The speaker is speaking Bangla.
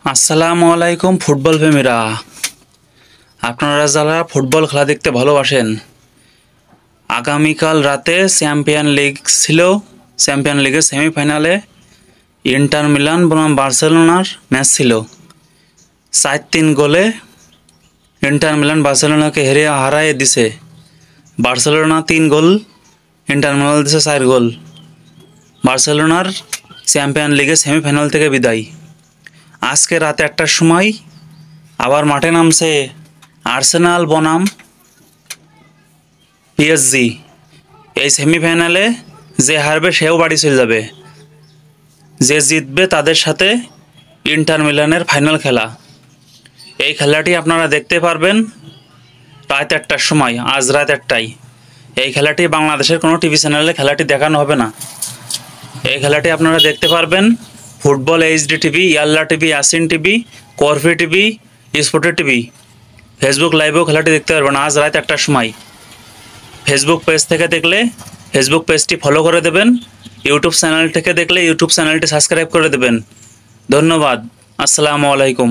আসসালামু আলাইকুম ফুটবল প্রেমীরা। আপনারা যারা ফুটবল খেলা দেখতে ভালোবাসেন, আগামীকাল রাতে চ্যাম্পিয়ন লিগ ছিল। চ্যাম্পিয়ন লিগের সেমিফাইনালে ইন্টার মিলান বনাম বার্সেলোনার ম্যাচ ছিল। 4-3 গোলে ইন্টার মিলান বার্সেলোনাকে হারিয়ে দিছে। বার্সেলোনা 3 গোল, ইন্টার মিলান দিছে 4 গোল। বার্সেলোনার চ্যাম্পিয়ন লিগের সেমিফাইনাল থেকে বিদায়। আজকে রাত 1টার সময় আবার মাঠে নামছে আর্সেনাল বনাম পিএসজি। এই সেমিফাইনালে যে হারবে সেও বাড়ি চলে যাবে, যে জিতবে তাদের সাথে ইন্টার মিলানের ফাইনাল খেলা। এই খেলাটি আপনারা দেখতে পারবেন রাত 1টার সময়, আজ রাত 1টায়। এই খেলাটি বাংলাদেশের কোনো টিভি চ্যানেলে খেলাটি দেখানো হবে না। এই খেলাটি আপনারা দেখতে পারবেন football HD TV, Yalla TV, Yasin TV, করফি টিভি, স্পোর্টের টিভি। ফেসবুক লাইভেও খেলাটি দেখতে পারবেন আজ রাত 1টার সময়। ফেসবুক পেজ থেকে দেখলে ফেসবুক পেজটি ফলো করে দেবেন, ইউটিউব চ্যানেল থেকে দেখলে ইউটিউব চ্যানেলটি সাবস্ক্রাইব করে দেবেন। ধন্যবাদ। আসসালামু আলাইকুম।